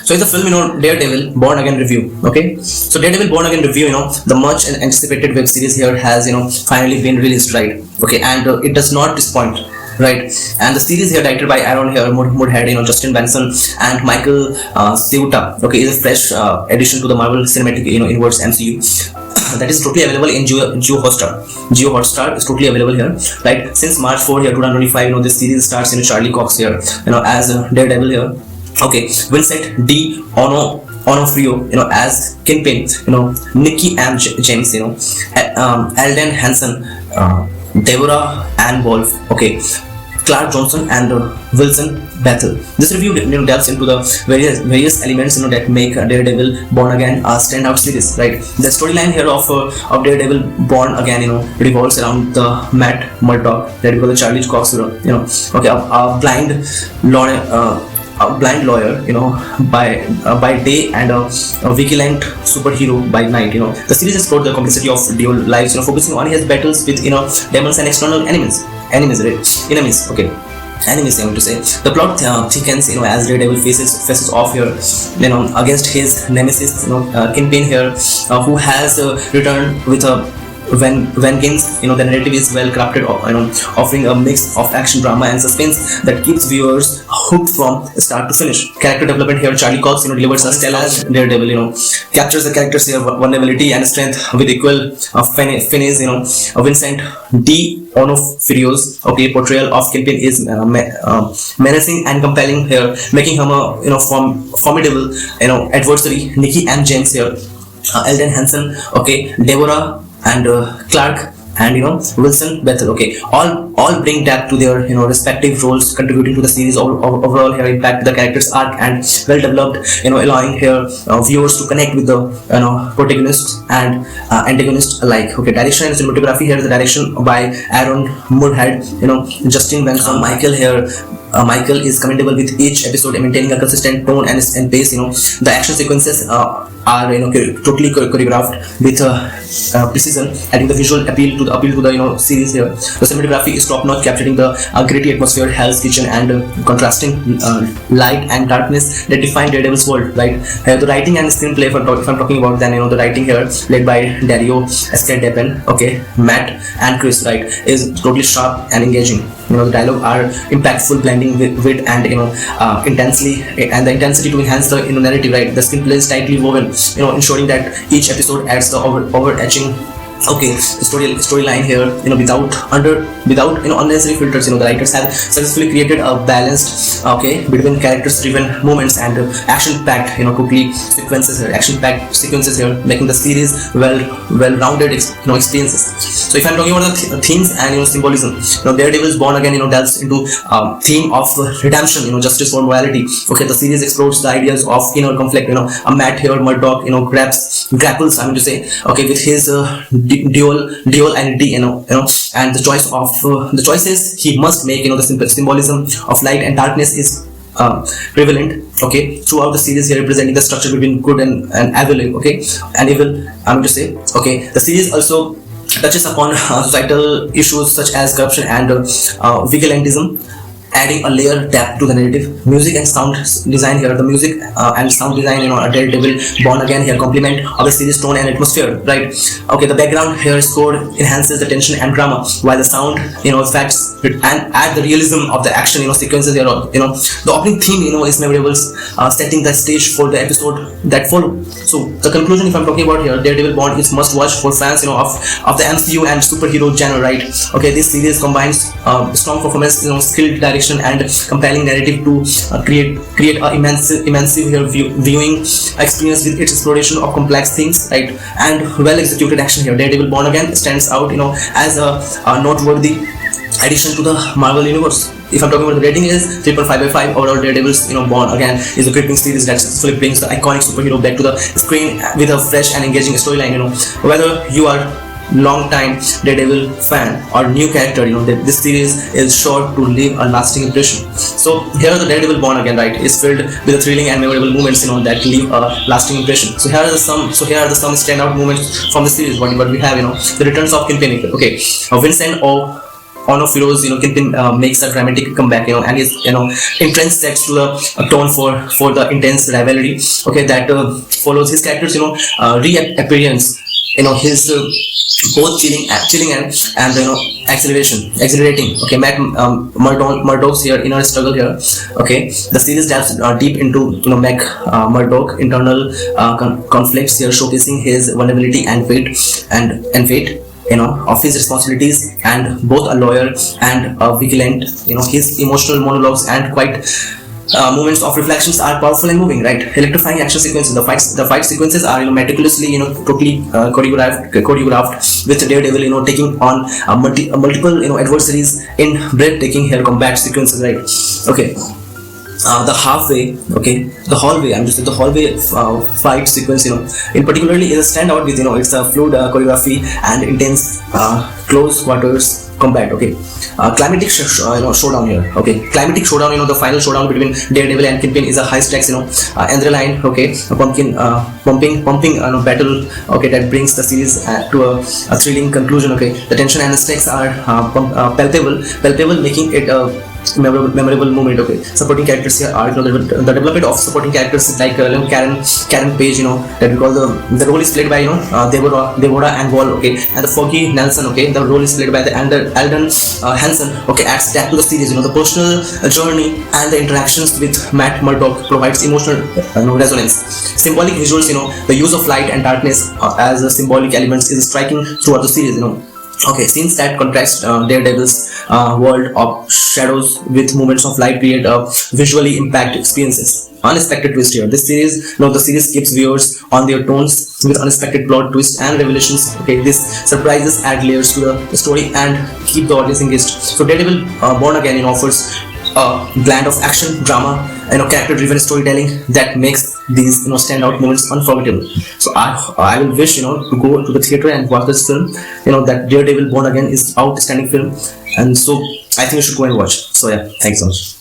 So it's the film, Daredevil Born Again review. Okay, so Daredevil Born Again review, the much anticipated web series here has finally been released, right? Okay, and it does not disappoint, right? And the series here directed by Aaron here, Moodhead, Justin Benson and Michael Ceuta. Okay, is a fresh addition to the Marvel Cinematic Universe MCU. That is totally available in Geo Hotstar. Geo Hotstar is totally available here, right? Since March 4 here, 2025, this series starts Charlie Cox here, as Daredevil here. Okay, Vincent D'Onofrio, as Kingpin, Nikki M. James, Alden Hansen, Deborah Ann Wolf, okay, Clark Johnson and Wilson Bethel. This review delves into the various elements that make Daredevil Born Again a standout series, right? The storyline here of Daredevil Born Again revolves around the Matt Murdock, that is the Charlie Cox, okay, a blind lawyer, by day and a vigilant superhero by night. The series explored the complexity of dual lives, focusing on his battles with demons and external enemies. Okay. Enemies, I want to say. The plot thickens, as Daredevil faces off here, against his nemesis, Kingpin here, who has returned with a vengeance. The narrative is well crafted, offering a mix of action, drama, and suspense that keeps viewers hooked from start to finish. Character development here, Charlie Cox, delivers a stellar Daredevil, captures the character's vulnerability and strength with equal finesse. Vincent D'Onofrio's portrayal of Kingpin is menacing and compelling here, making him a formidable adversary. Nikki M. James here, Alden Hansen, okay, Deborah and Clark and Wilson Bethel, okay, all bring depth to their respective roles, contributing to the series overall here impact, the characters arc and well developed, allowing here viewers to connect with the protagonists and antagonists alike. Okay, direction and cinematography here, the direction by Aaron Moodhead, Justin Benson, Michael here. Michael is commendable with each episode maintaining a consistent tone and pace. The action sequences are totally choreographed with precision, adding the visual appeal to the series here. The cinematography is top notch, capturing the gritty atmosphere, Hell's Kitchen, and contrasting light and darkness that define Daredevil's world. Right. The writing and screenplay, if I'm talking about, then the writing here led by Dario Escandapin, okay, Matt and Chris, right, is totally sharp and engaging. The dialogue are impactful, blending wit and intensely and the intensity to enhance the narrative, right? The screenplay is tightly woven, ensuring that each episode adds the overarching storyline here, without unnecessary filters. The writers have successfully created a balanced, between characters driven moments and action packed sequences here, making the series well rounded experiences. So if I'm talking about the themes and symbolism, Daredevil's Born Again delves into theme of redemption, justice for morality. Okay, the series explores the ideas of inner conflict. A Matt here, Murdock, grapples, I'm going to say, okay, with his dual identity, and the choices he must make. The symbolism of light and darkness is prevalent, okay, throughout the series here, representing the structure between good and evil, okay, and evil, I'm going to say. Okay, the series also touches upon societal issues such as corruption and vigilantism, adding a layer depth to the narrative. Music and sound design here, the music and sound design, Daredevil Born Again here complement our series tone and atmosphere, right? Okay, the background here score enhances the tension and drama, while the sound effects and add the realism of the action sequences here. The opening theme is memorable, setting the stage for the episode that follow. So the conclusion, if I'm talking about here, Daredevil Born is must watch for fans of the MCU and superhero genre, right? Okay, this series combines strong performance, skilled direction and compelling narrative to create a immersive viewing experience with its exploration of complex things, right, and well executed action here. Daredevil Born Again stands out as a noteworthy addition to the Marvel universe. If I'm talking about the rating is 3.5/5 overall. Daredevil's Born Again is a gripping series that successfully brings the iconic superhero back to the screen with a fresh and engaging storyline. Whether you are long time Daredevil fan or new character, this series is sure to leave a lasting impression. So here the Daredevil Born Again, right, is filled with the thrilling and memorable moments that leave a lasting impression. So here are the some standout moments from the series. What we have, the returns of Kingpin, okay, Vincent D'Onofrio's, Kingpin makes a dramatic comeback, and his, entrance sets to a tone for the intense rivalry, okay, that follows his character's, reappearance, his both chilling and exhilarating. Okay, Matt Murdock's here inner struggle here. Okay, the series delves deep into Mac Murdock internal conflicts here, showcasing his vulnerability and fate. Of his responsibilities, and both a lawyer and a vigilant. His emotional monologues and quite moments of reflections are powerful and moving, right? Electrifying action sequences. The fight sequences are meticulously, totally choreographed with Daredevil, taking on multiple adversaries in breathtaking here combat sequences, right? Okay. The hallway fight sequence, in particularly is a standout with, it's a fluid choreography and intense close quarters combat. Okay, climatic showdown here. Okay, climatic showdown. The final showdown between Daredevil and Kingpin is a high stakes, adrenaline. Okay, pumping battle. Okay, that brings the series to a thrilling conclusion. Okay, the tension and the stakes are palpable, making it a memorable moment. Okay, supporting characters here are, the development of supporting characters like Karen Page, that we call the role is played by Deborah and Wall. Okay, and the Foggy Nelson. Okay, the role is played by the Alden Hansen. Okay, adds depth to the series. The personal journey and the interactions with Matt Murdock provides emotional resonance. Symbolic visuals, the use of light and darkness as a symbolic elements is striking throughout the series. Okay, scenes that contrast Daredevil's world of shadows with moments of light create visually impact experiences. Unexpected twist here. The series keeps viewers on their toes with unexpected plot twists and revelations. Okay, these surprises add layers to the story and keep the audience engaged. So Daredevil Born Again offers a blend of action, drama, character-driven storytelling that makes these standout moments unforgettable. So I will wish to go to the theater and watch this film. That Daredevil Born Again is outstanding film, and so I think you should go and watch. So yeah, thanks so much.